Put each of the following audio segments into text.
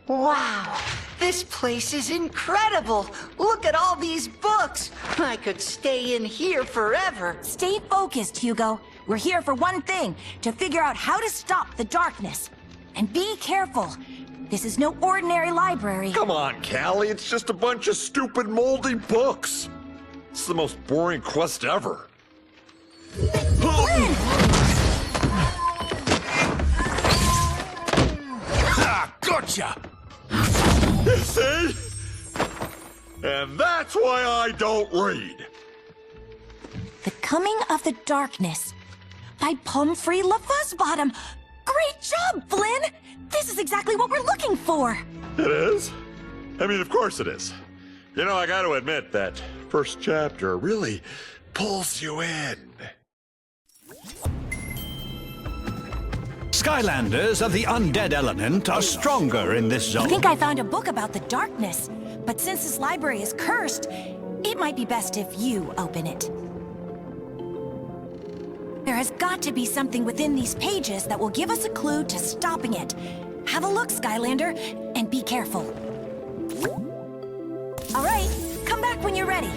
Wow, this place is incredible. Look at all these books. I could stay in here forever. Stay focused, Hugo. We're here for one thing, to figure out how to stop the darkness. And be careful. This is no ordinary library. Come on, Callie, it's just a bunch of stupid moldy books. It's the most boring quest ever. Ah, gotcha! You see? And that's why I don't read. The Coming of the Darkness by Pumphrey LaFuzzbottom. Great job, Flynn! This is exactly what we're looking for. It is? I mean, of course it is. You know, I gotta admit that first chapter really pulls you in. Skylanders of the undead element are stronger in this I zone. think I found a book about the darkness, but since this library is cursed, it might be best if you open it. There has got to be something within these pages that will give us a clue to stopping it. Have a look, Skylander, and be careful. All right, come back when you're ready.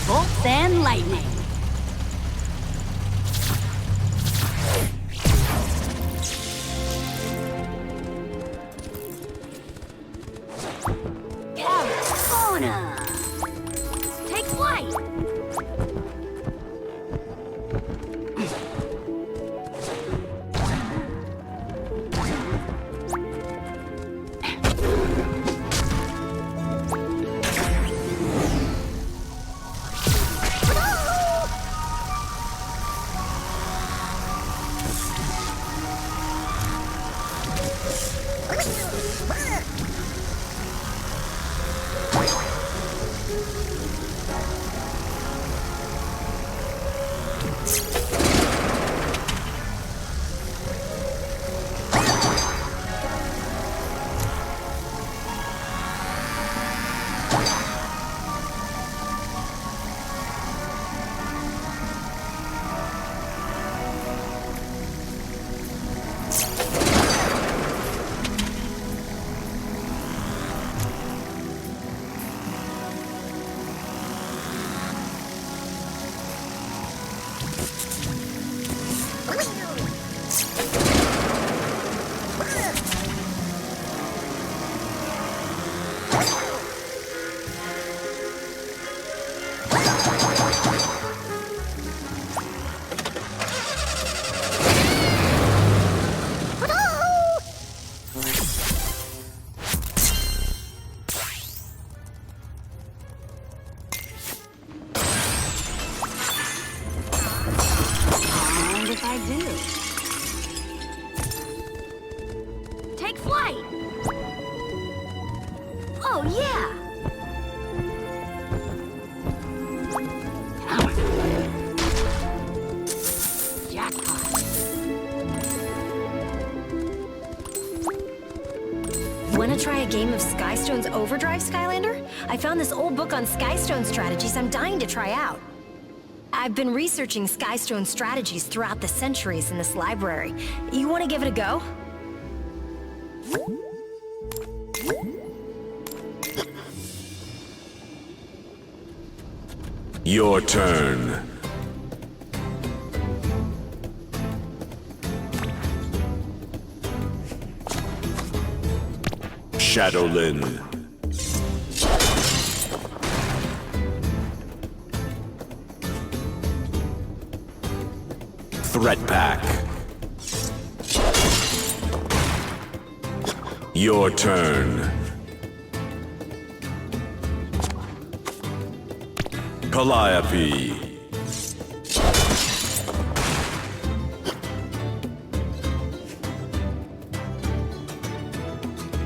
Bolts and lightning. California. Take flight. And if I do? Take flight! Oh, yeah! Jackpot. Wanna try a game of Skystone's Overdrive, Skylander? I found this old book on Skystone strategies I'm dying to try out. I've been researching Skystone strategies throughout the centuries in this library. You wanna give it a go? Your turn. Shadowlin. Threat Pack. Your turn. Calliope.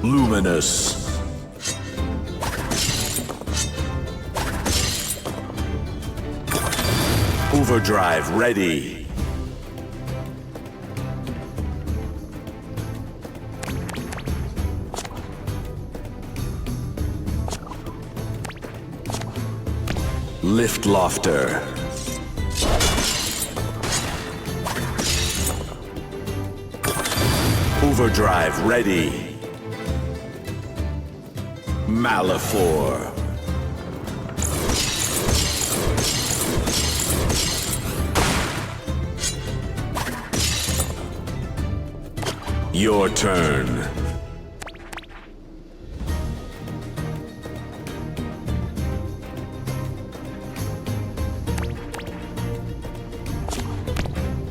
Luminous. Overdrive ready. Lift lofter. Overdrive ready. Malafor. Your turn.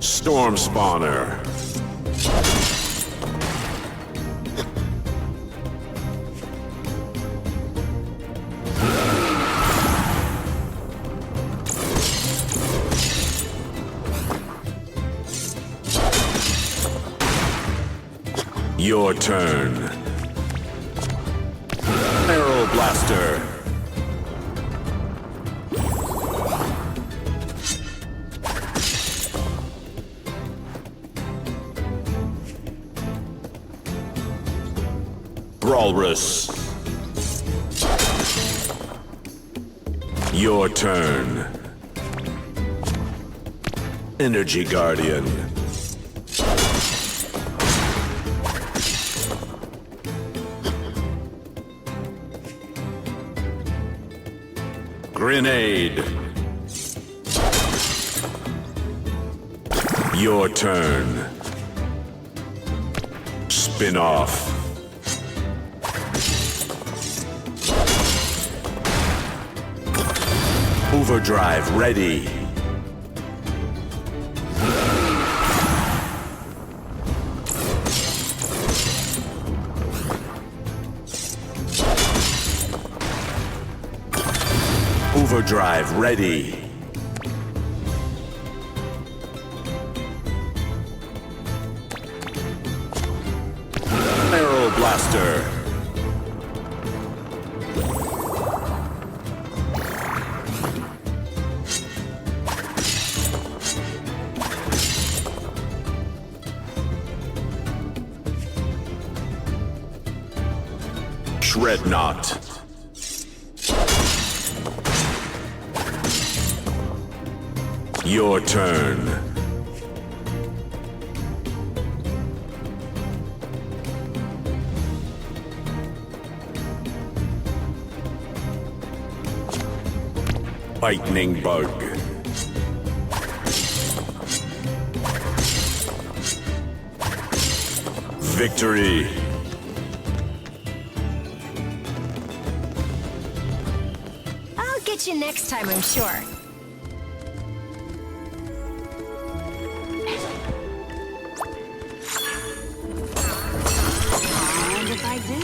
Storm Spawner. Your turn. Arrow Blaster. Walrus. Your turn. Energy Guardian. Grenade. Your turn. Spin off. Overdrive ready. Overdrive ready. Arrow Blaster. Dreadnought. Your turn. Lightning Bug. Victory. I'll get you next time, I'm sure. And if I do?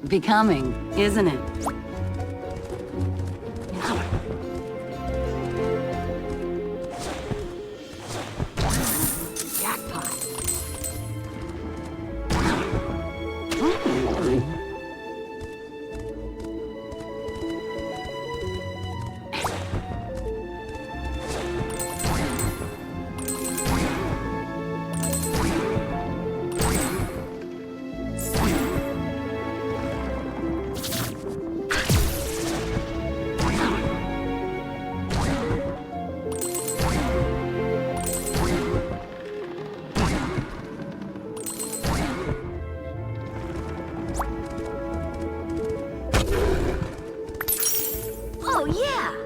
Becoming, isn't it? Jackpot. Oh, yeah!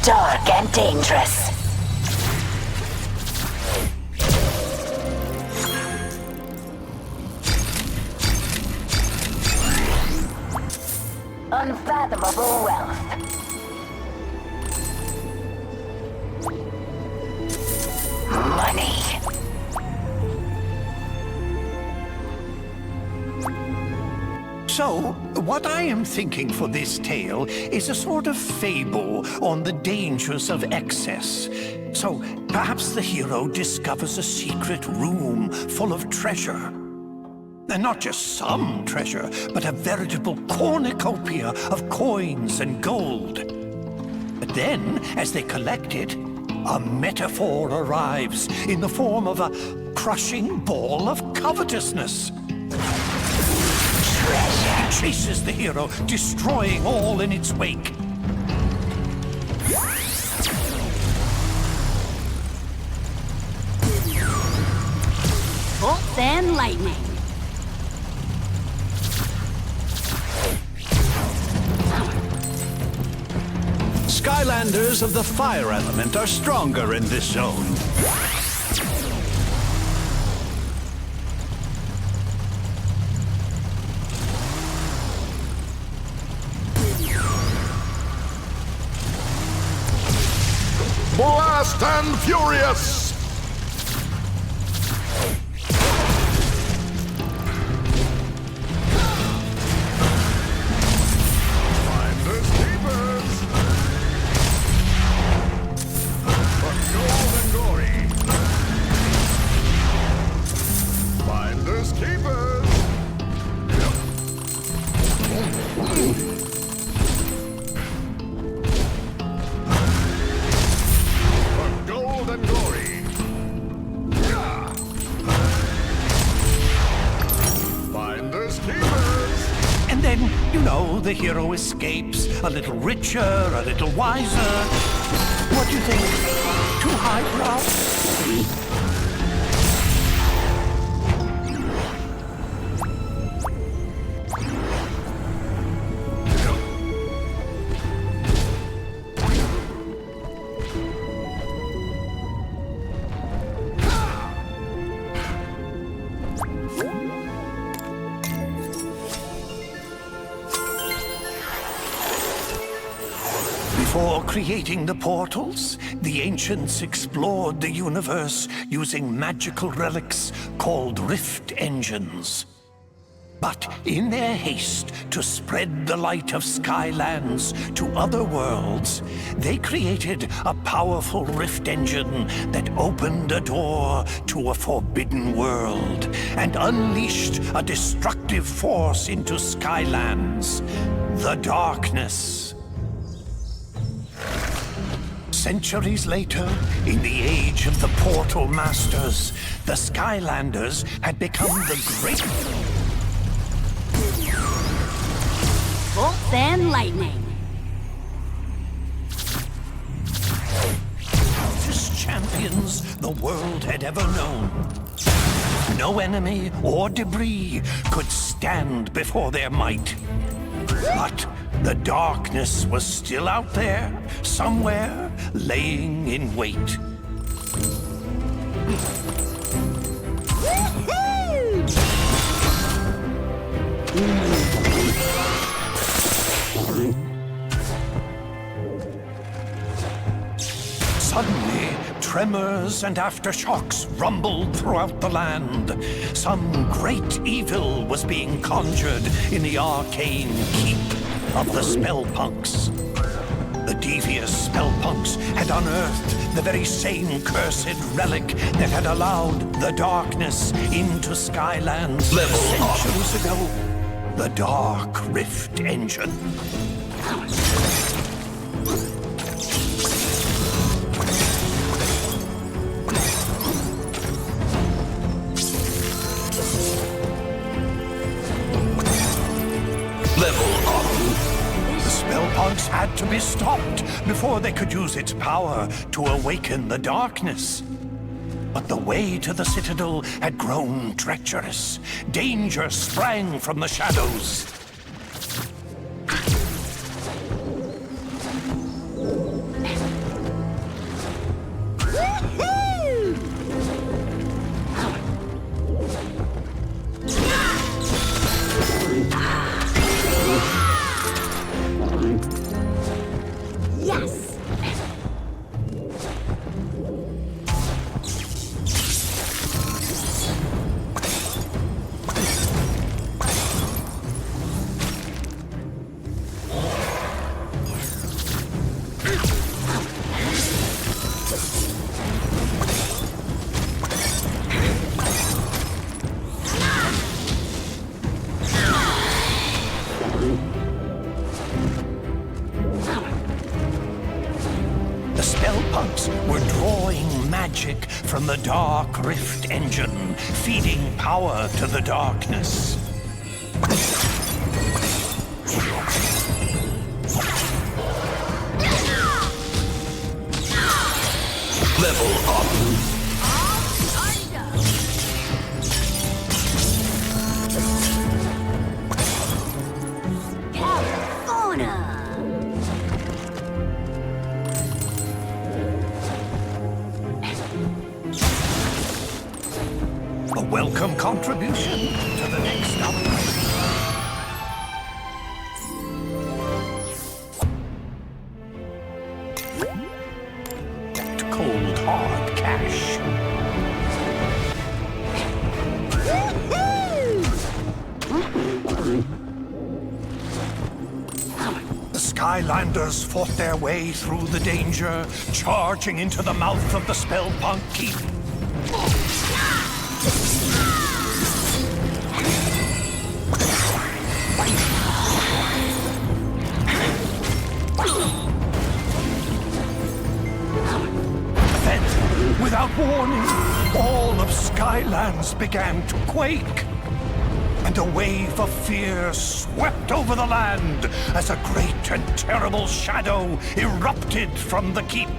dark and dangerous. Unfathomable wealth. Money. So, what I am thinking for this tale is a sort of fable on the dangers of excess. So, perhaps the hero discovers a secret room full of treasure. And not just some treasure, but a veritable cornucopia of coins and gold. But then, as they collect it, a metaphor arrives in the form of a crushing ball of covetousness. Treasure chases the hero, destroying all in its wake. Bolt and lightning. Skylanders of the fire element are stronger in this zone. Blast and furious! Finders keepers! For gold and glory! Finders keepers! For gold and glory! Finders keepers! And then, you know, the hero escapes, a little richer, a little wiser. What do you think? Too highbrow? Before creating the portals, the ancients explored the universe using magical relics called rift engines. But in their haste to spread the light of Skylands to other worlds, they created a powerful rift engine that opened a door to a forbidden world and unleashed a destructive force into Skylands, the darkness. Centuries later, in the age of the Portal Masters, the Skylanders had become the great... Bolt and lightning. greatest champions the world had ever known. No enemy or debris could stand before their might. But the darkness was still out there, somewhere, laying in wait. Suddenly, tremors and aftershocks rumbled throughout the land. Some great evil was being conjured in the arcane keep of the Spellpunks. The devious Spellpunks had unearthed the very same cursed relic that had allowed the darkness into Skylands centuries ago. The Dark Rift Engine. The Spellpunks had to be stopped before they could use its power to awaken the darkness. But the way to the Citadel had grown treacherous. Danger sprang from the shadows. magic from the Dark Rift engine, feeding power to the darkness. Level up. A welcome contribution to the next upgrade. That cold, hard cash. The Skylanders fought their way through the danger, charging into the mouth of the Spellpunk Keep. Then, without warning, all of Skylands began to quake. And a wave of fear swept over the land as a great and terrible shadow erupted from the keep.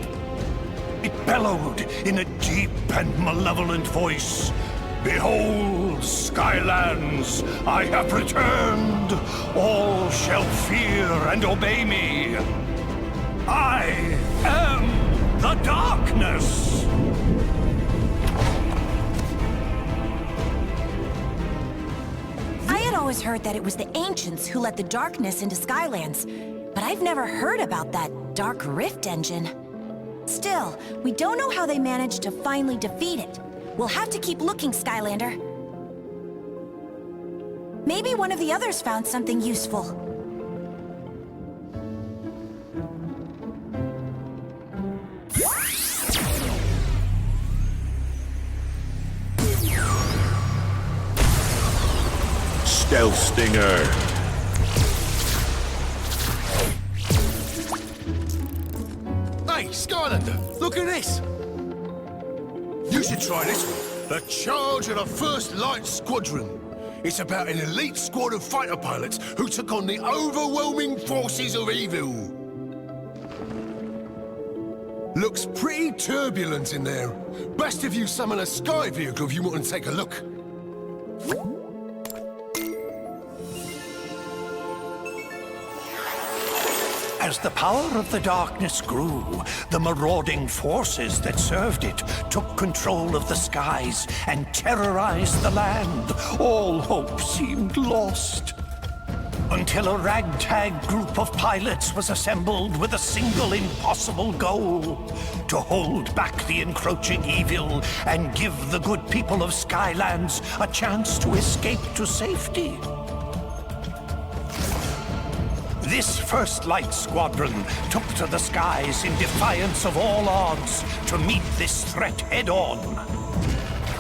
It bellowed in a deep and malevolent voice. Behold, Skylands, I have returned. All shall fear and obey me. I am the darkness. I had always heard that it was the ancients who let the darkness into Skylands, but I've never heard about that Dark Rift engine. Still, we don't know how they managed to finally defeat it. We'll have to keep looking, Skylander. Maybe one of the others found something useful. Stealth Stinger. Hey, Skylander, look at this! You should try this one. The Charge of the 1st Light Squadron. It's about an elite squad of fighter pilots who took on the overwhelming forces of evil. Looks pretty turbulent in there. Best if you summon a sky vehicle if you want to take a look. As the power of the darkness grew, the marauding forces that served it took control of the skies and terrorized the land. All hope seemed lost. Until a ragtag group of pilots was assembled with a single impossible goal: to hold back the encroaching evil and give the good people of Skylands a chance to escape to safety. This 1st Light Squadron took to the skies in defiance of all odds to meet this threat head-on.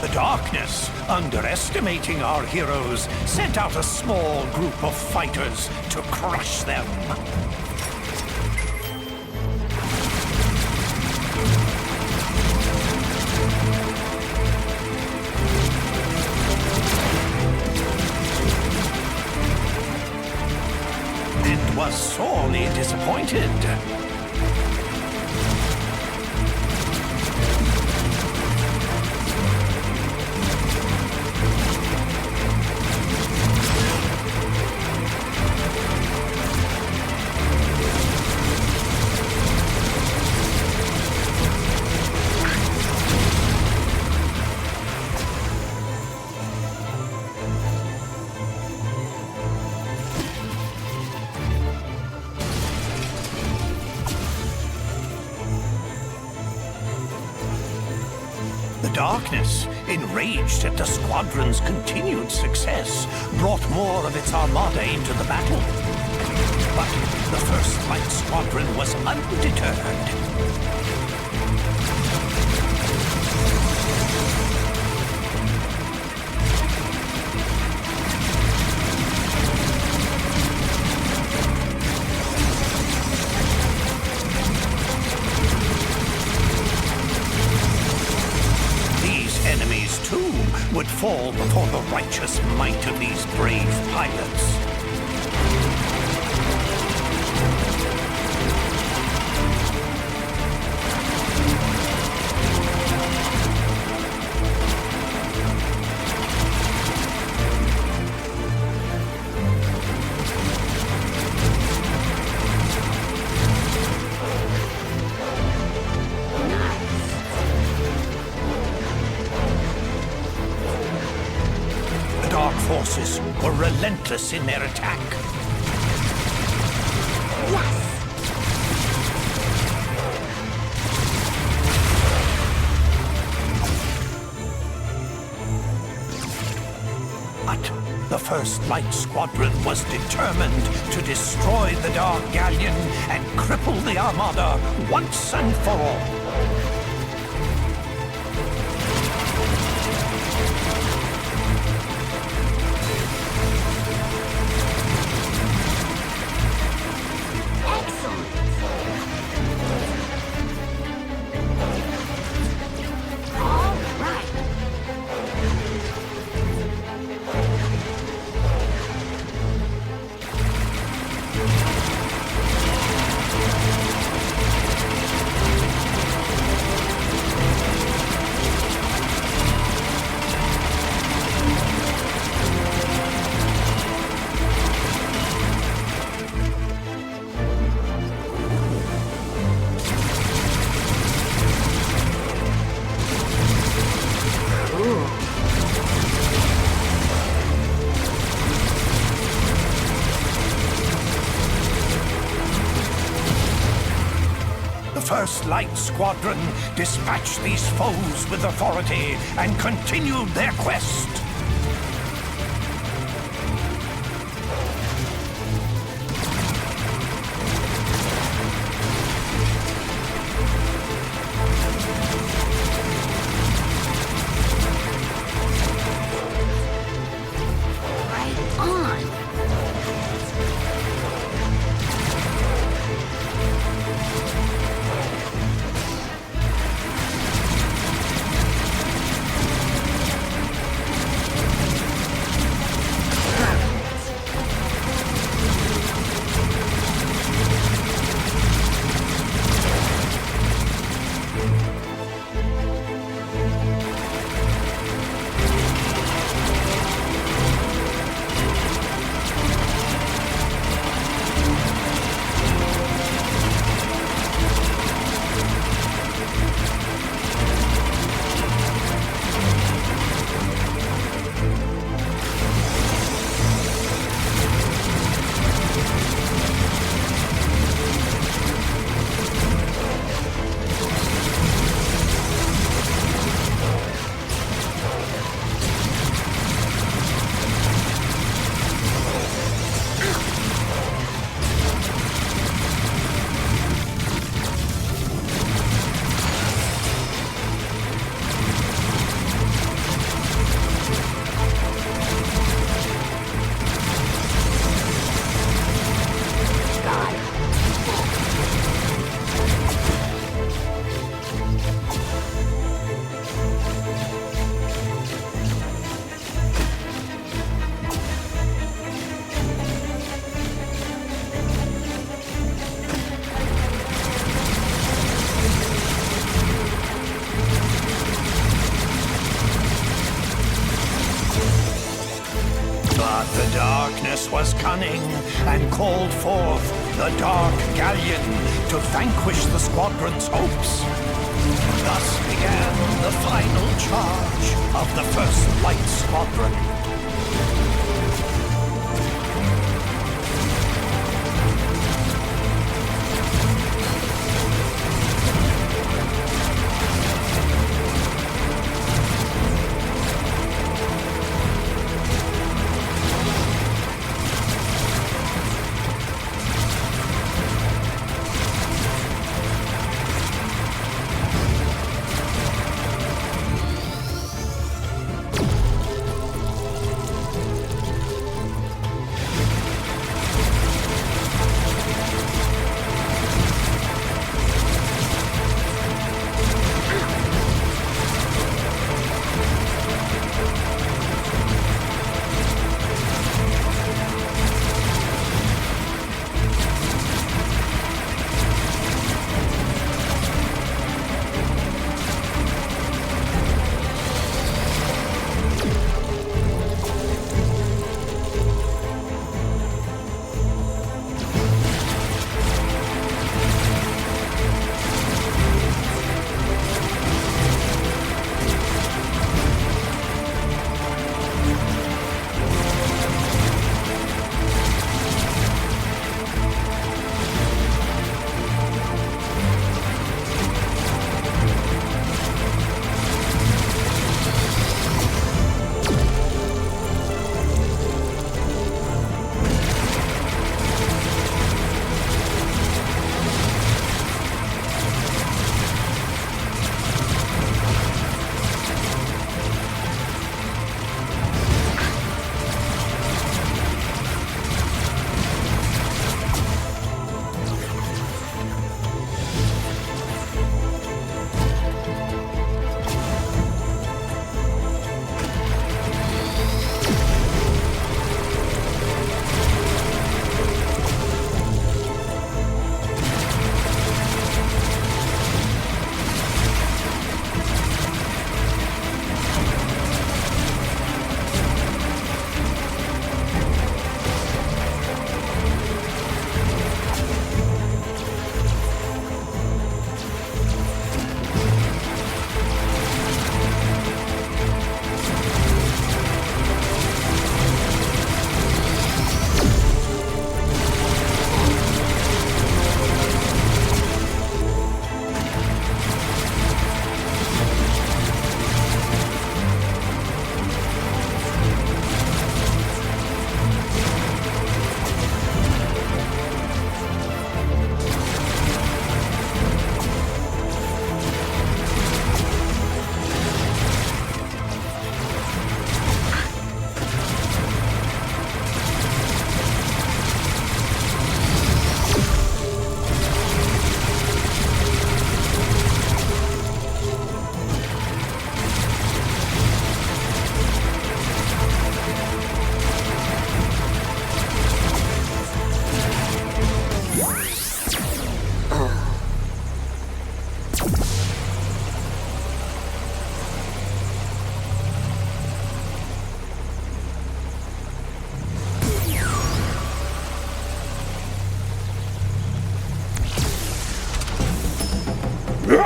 The darkness, underestimating our heroes, sent out a small group of fighters to crush them. And was sorely disappointed. The darkness, enraged at the squadron's continued success, brought more of its armada into the battle. But the 1st Light Squadron was undeterred. fall before the righteous might of these brave pilots. Forces were relentless in their attack. But the First Light Squadron was determined to destroy the Dark Galleon and cripple the Armada once and for all. First Light Squadron dispatched these foes with authority and continued their quest. The darkness was cunning and called forth the Dark Galleon to vanquish the squadron's hopes. Thus began the final charge of the First Light Squadron.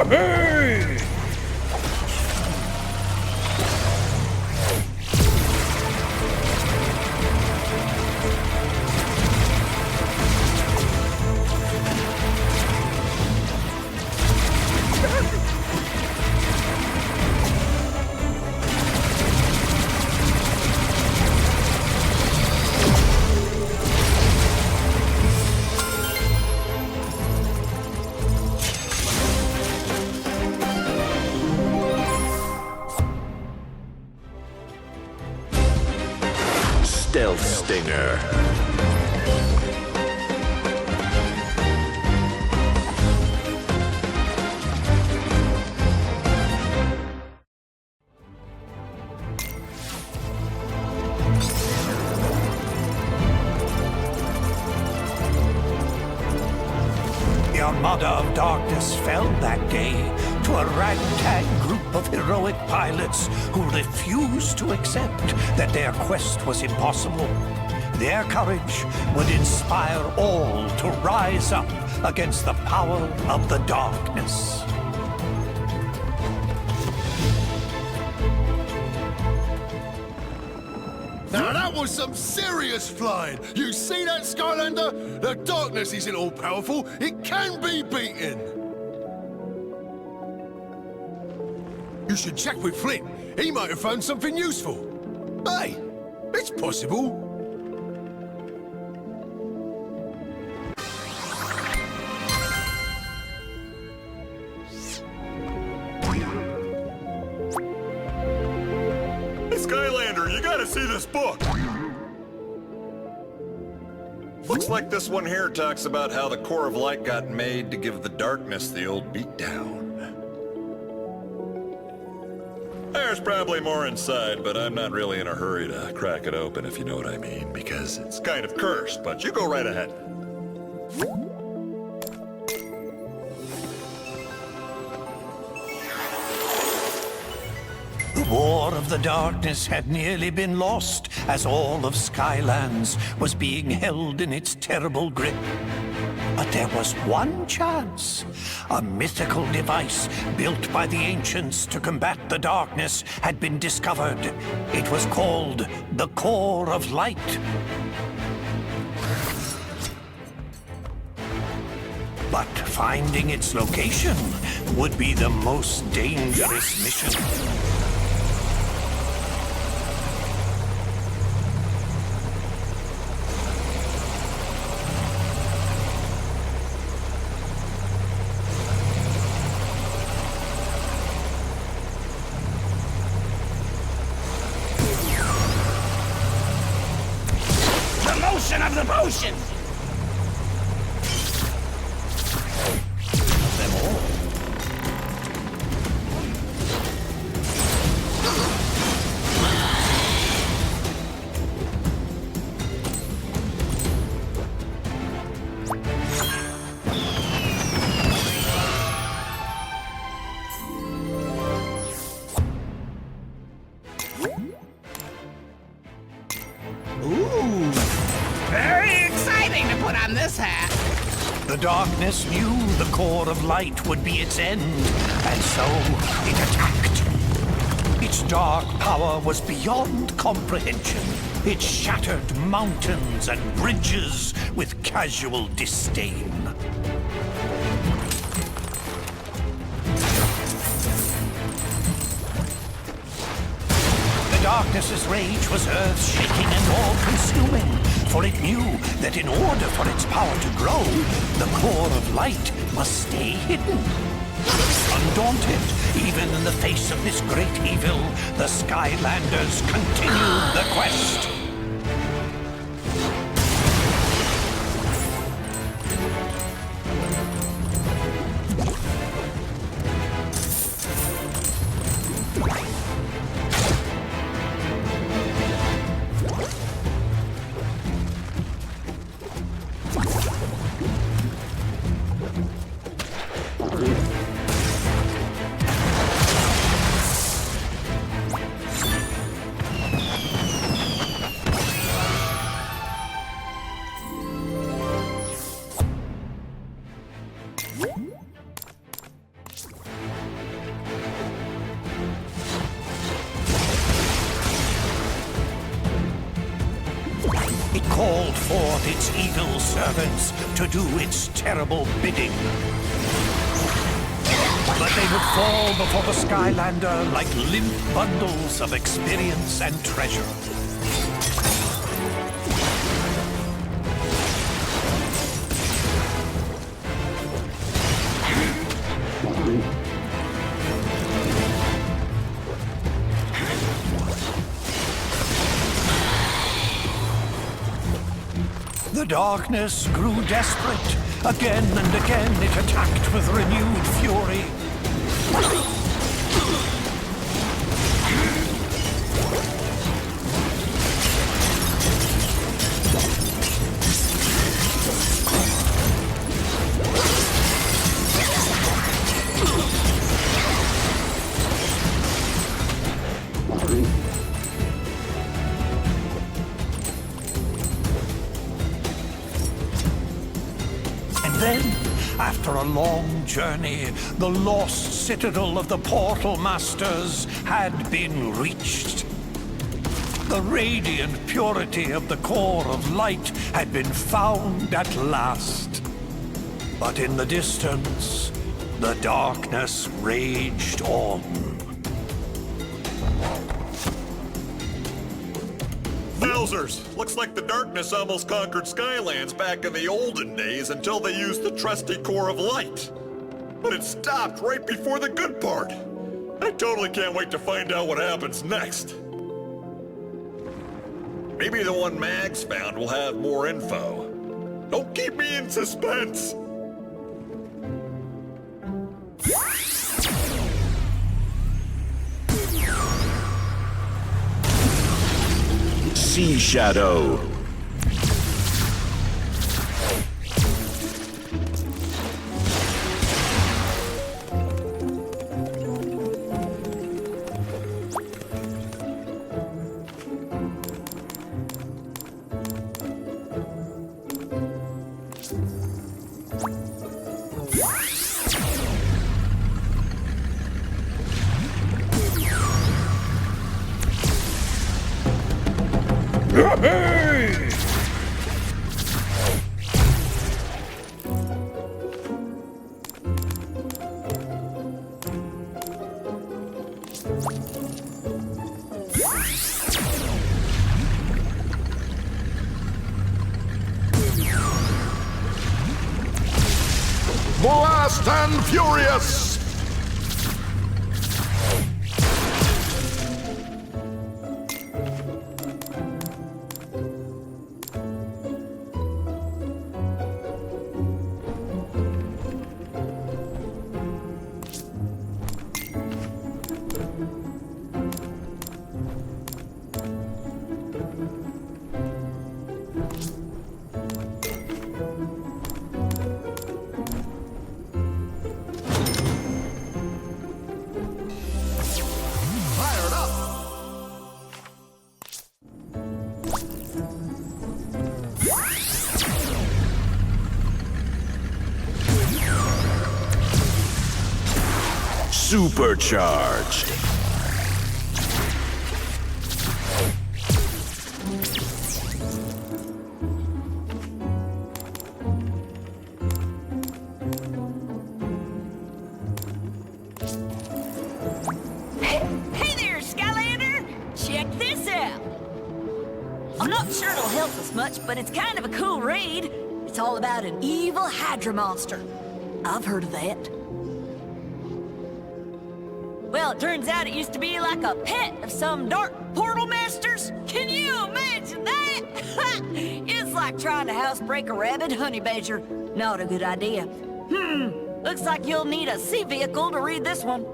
Hey! Stealth Stinger. The Armada of Darkness fell that day to a ragtag group of heroic pilots who refused to accept that their quest was impossible. Their courage would inspire all to rise up against the power of the darkness. Now that was some serious flying. You see that, Skylander? The darkness isn't all powerful. It can be beaten. You should check with Flint. He might have found something useful. Hey, it's possible. Skylander, you gotta see this book! Looks like this one here talks about how the core of light got made to give the darkness the old beatdown. There's probably more inside, but I'm not really in a hurry to crack it open, if you know what I mean, because it's kind of cursed, but you go right ahead. The War of the Darkness had nearly been lost as all of Skylands was being held in its terrible grip. But there was one chance. A mythical device built by the ancients to combat the darkness had been discovered. It was called the Core of Light. But finding its location would be the most dangerous mission. Motion of the potion! Them all. Ooh! Very exciting to put on this hat! The darkness knew the core of light would be its end, and so it attacked. Its dark power was beyond comprehension. It shattered mountains and bridges with casual disdain. The darkness's rage was earth-shaking and all-consuming, for it knew that in order for its power to grow, the core of light must stay hidden. Undaunted, even in the face of this great evil, the Skylanders continued the quest. its evil servants to do its terrible bidding. But they would fall before the Skylander like limp bundles of experience and treasure. The darkness grew desperate. Again and again it attacked with renewed fury. Then, after a long journey, the lost citadel of the Portal Masters had been reached. The radiant purity of the core of light had been found at last. But in the distance, the darkness raged on. Wowzers! Looks like the darkness almost conquered Skylands back in the olden days until they used the trusty core of light. But it stopped right before the good part. I totally can't wait to find out what happens next. Maybe the one Mags found will have more info. Don't keep me in suspense! Sea Shadow. Fast and Furious! Supercharged. Hey there, Skylander! Check this out! I'm not sure it'll help us much, but it's kind of a cool read. It's all about an evil Hydra monster. I've heard of that. Well, it turns out it used to be like a pet of some dark portal masters. Can you imagine that? It's like trying to housebreak a rabid honey badger. Not a good idea. Looks like you'll need a sea vehicle to read this one.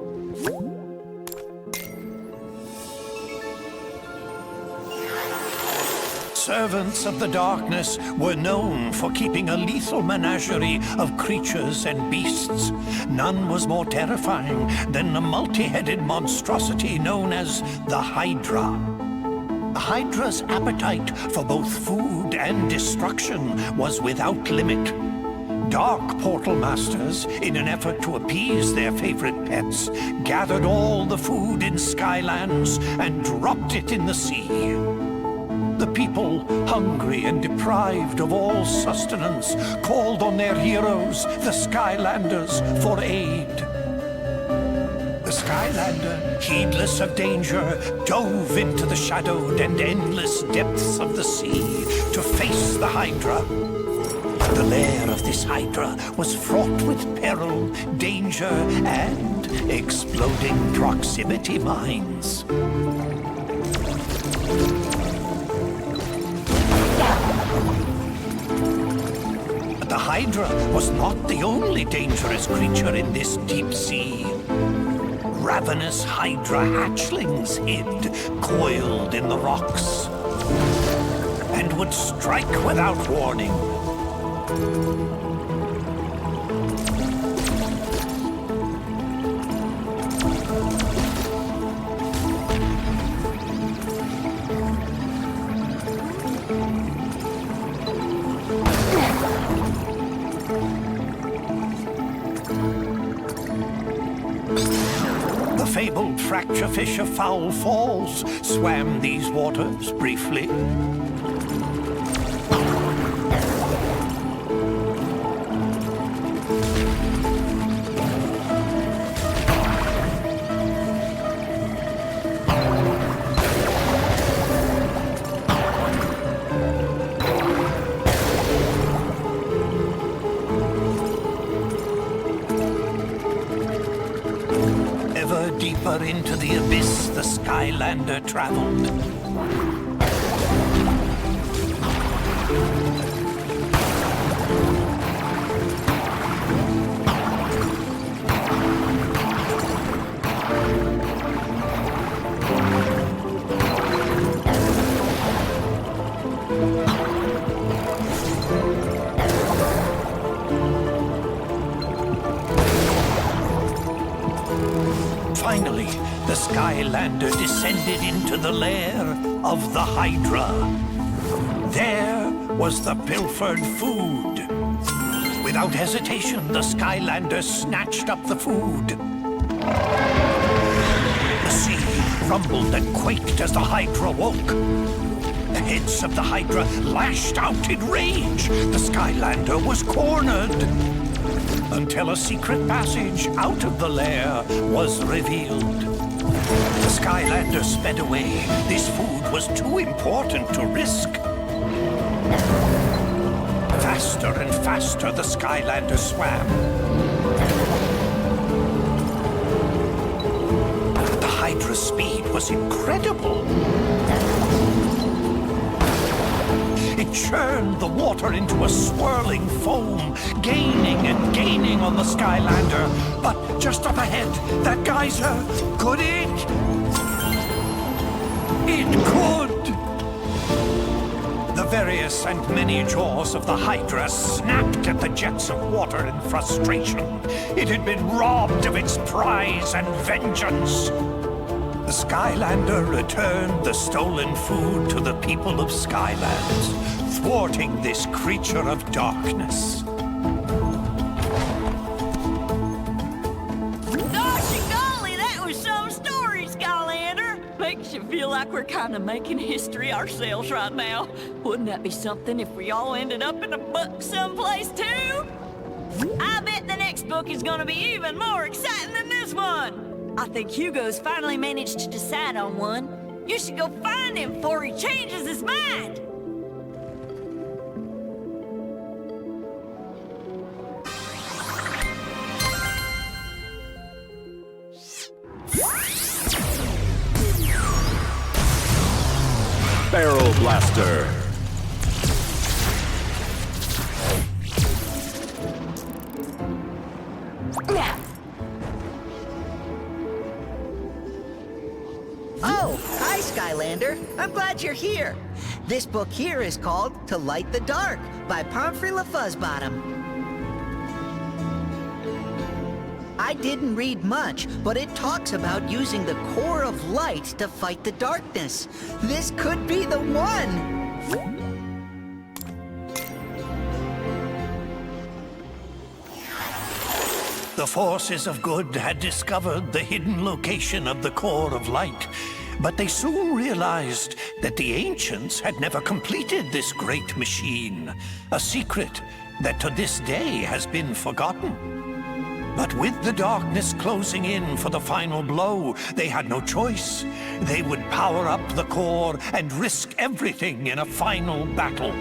Servants of the darkness were known for keeping a lethal menagerie of creatures and beasts. None was more terrifying than the multi-headed monstrosity known as the Hydra. The Hydra's appetite for both food and destruction was without limit. Dark Portal Masters, in an effort to appease their favorite pets, gathered all the food in Skylands and dropped it in the sea. The people, hungry and deprived of all sustenance, called on their heroes, the Skylanders, for aid. The Skylander, heedless of danger, dove into the shadowed and endless depths of the sea to face the Hydra. The lair of this Hydra was fraught with peril, danger, and exploding proximity mines. But the Hydra was not the only dangerous creature in this deep sea. Ravenous Hydra hatchlings hid, coiled in the rocks, and would strike without warning. The fabled fracture fish of Foul Falls swam these waters briefly. Ever deeper into the abyss the Skylander traveled. Finally, the Skylander descended into the lair of the Hydra. There was the pilfered food. Without hesitation, the Skylander snatched up the food. The sea rumbled and quaked as the Hydra woke. The heads of the Hydra lashed out in rage. The Skylander was cornered. Until a secret passage out of the lair was revealed. The Skylander sped away. This food was too important to risk. Faster and faster the Skylander swam. The Hydra's speed was incredible. It churned the water into a swirling foam, gaining and gaining on the Skylander. But just up ahead, that geyser, could it? It could! The various and many jaws of the Hydra snapped at the jets of water in frustration. It had been robbed of its prize and vengeance. The Skylander returned the stolen food to the people of Skylands, thwarting this creature of darkness. Gosh and golly, that was some story, Skylander! Makes you feel like we're kind of making history ourselves right now. Wouldn't that be something if we all ended up in a book someplace, too? I bet the next book is gonna be even more exciting than this one! I think Hugo's finally managed to decide on one. You should go find him before he changes his mind! Barrel Blaster. Oh, hi, Skylander. I'm glad you're here. This book here is called To Light the Dark by Pomfrey LaFuzzbottom. I didn't read much, but it talks about using the core of light to fight the darkness. This could be the one! The forces of good had discovered the hidden location of the core of light, But they soon realized that the ancients had never completed this great machine, a secret that to this day has been forgotten. But with the darkness closing in for the final blow, they had no choice. They would power up the core and risk everything in a final battle.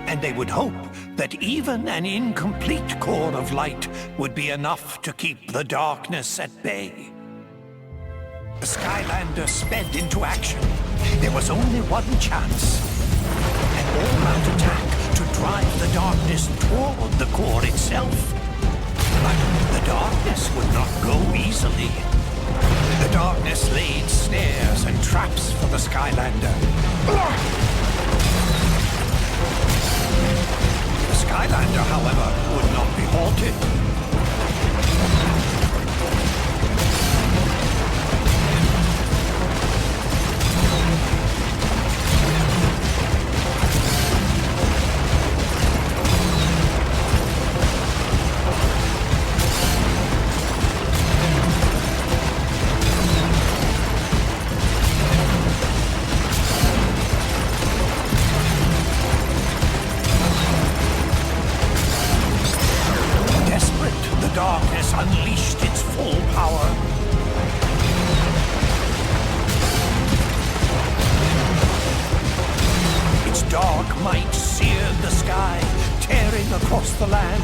And they would hope that even an incomplete core of light would be enough to keep the darkness at bay. The Skylander sped into action. There was only one chance. An all-out attack to drive the darkness toward the core itself. But the darkness would not go easily. The darkness laid snares and traps for the Skylander. The Skylander, however, would not be halted. Darkness unleashed its full power. Its dark might seared the sky, tearing across the land.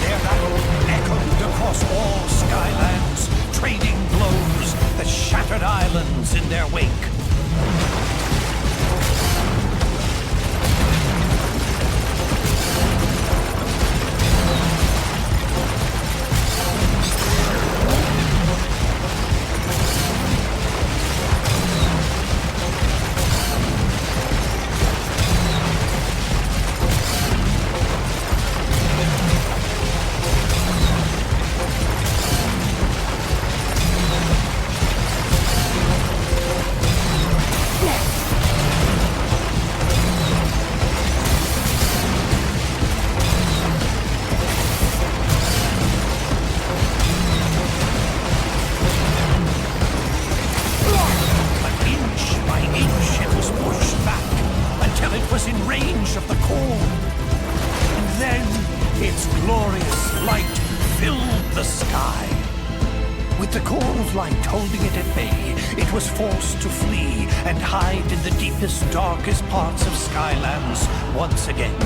Their battle echoed across all skylands, trading blows that shattered islands in their wake. Darkest parts of Skylands once again.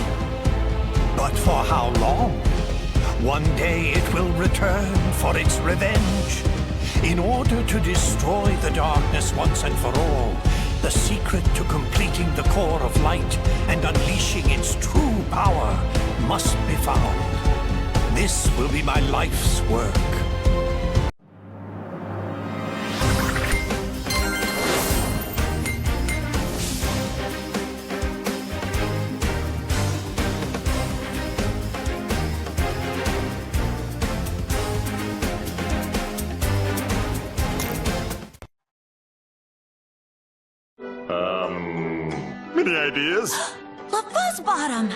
But for how long? One day it will return for its revenge. In order to destroy the darkness once and for all, the secret to completing the core of light and unleashing its true power must be found. This will be my life's work. Any ideas? The Fuzzbottom!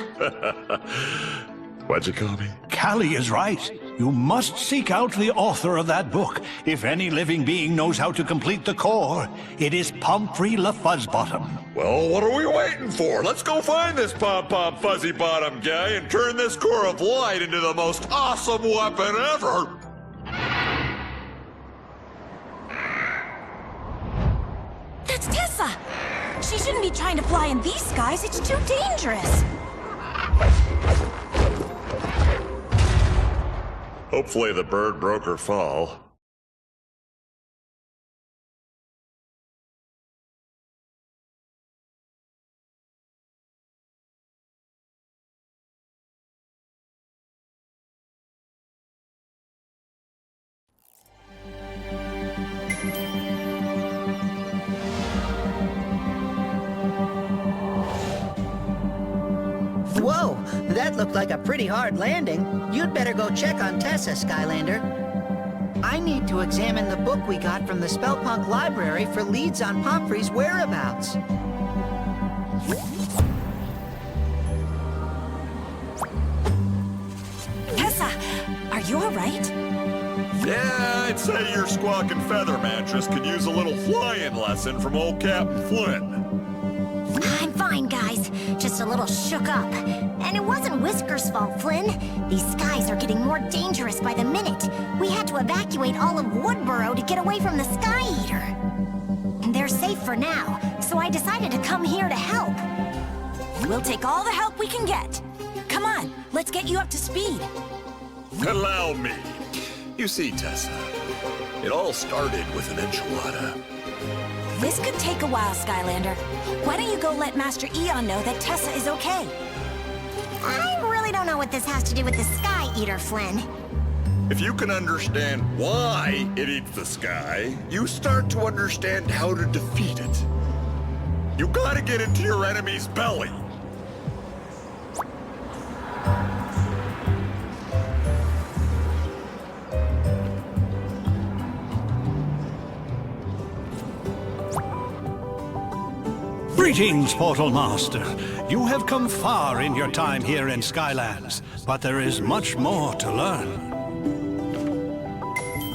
What'd you call me? Callie is right. You must seek out the author of that book. If any living being knows how to complete the core, it is Pumphrey LaFuzzbottom. Well, what are we waiting for? Let's go find this Pom-Pom Fuzzy Bottom guy and turn this core of light into the most awesome weapon ever! That's Tessa! She shouldn't be trying to fly in these skies. It's too dangerous. Hopefully the bird broke her fall. Whoa, that looked like a pretty hard landing. You'd better go check on Tessa, Skylander. I need to examine the book we got from the Spellpunk library for leads on Pumphrey's whereabouts. You all right? Yeah, I'd say your squawking feather mattress could use a little flying lesson from old Captain Flynn. I'm fine, guys. Just a little shook up. And it wasn't Whisker's fault, Flynn. These skies are getting more dangerous by the minute. We had to evacuate all of Woodboro to get away from the Sky Eater. They're safe for now, so I decided to come here to help. We'll take all the help we can get. Come on, let's get you up to speed. Allow me. You see, Tessa, it all started with an enchilada. This could take a while, Skylander. Why don't you go let Master Eon know that Tessa is okay? I really don't know what this has to do with the Sky Eater, Flynn. If you can understand why it eats the sky, you start to understand how to defeat it. You gotta get into your enemy's belly. Greetings, Portal Master. You have come far in your time here in Skylands, but there is much more to learn.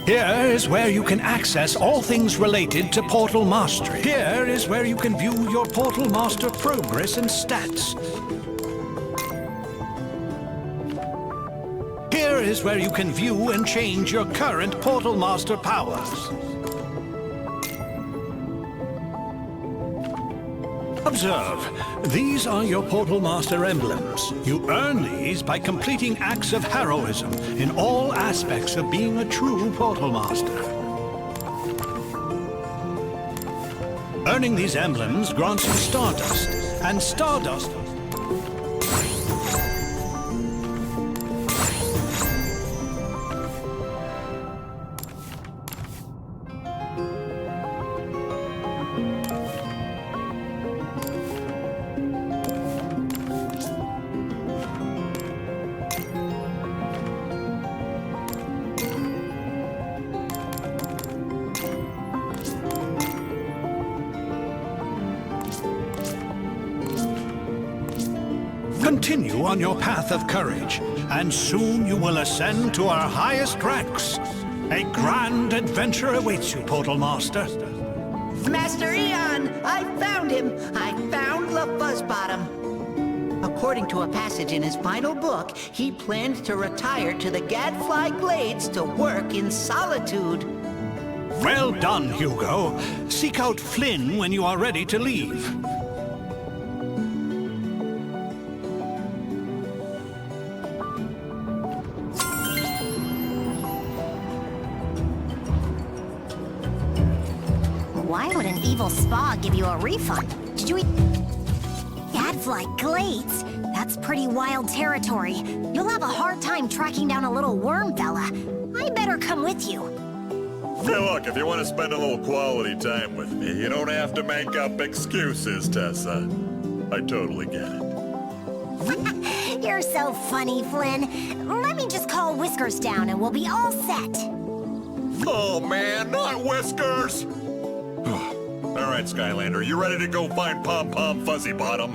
Here is where you can access all things related to Portal Mastery. Here is where you can view your Portal Master progress and stats. Here is where you can view and change your current Portal Master powers. Observe, these are your Portal Master emblems. You earn these by completing acts of heroism in all aspects of being a true Portal Master. Earning these emblems grants you Stardust, and Stardust... Continue on your path of courage, and soon you will ascend to our highest ranks. A grand adventure awaits you, Portal Master. Master Eon! I found him! I found the Fuzzbottom! According to a passage in his final book, he planned to retire to the Gadfly Glades to work in solitude. Well done, Hugo. Seek out Flynn when you are ready to leave. Why would an evil spa give you a refund? Did you eat Gadfly Glades? That's pretty wild territory. You'll have a hard time tracking down a little worm fella. I better come with you. Hey, look, if you want to spend a little quality time with me, you don't have to make up excuses, Tessa. I totally get it. You're so funny, Flynn. Let me just call Whiskers down and we'll be all set. Oh, man, not Whiskers! All right, Skylander, you ready to go find Pom Pom Fuzzy Bottom?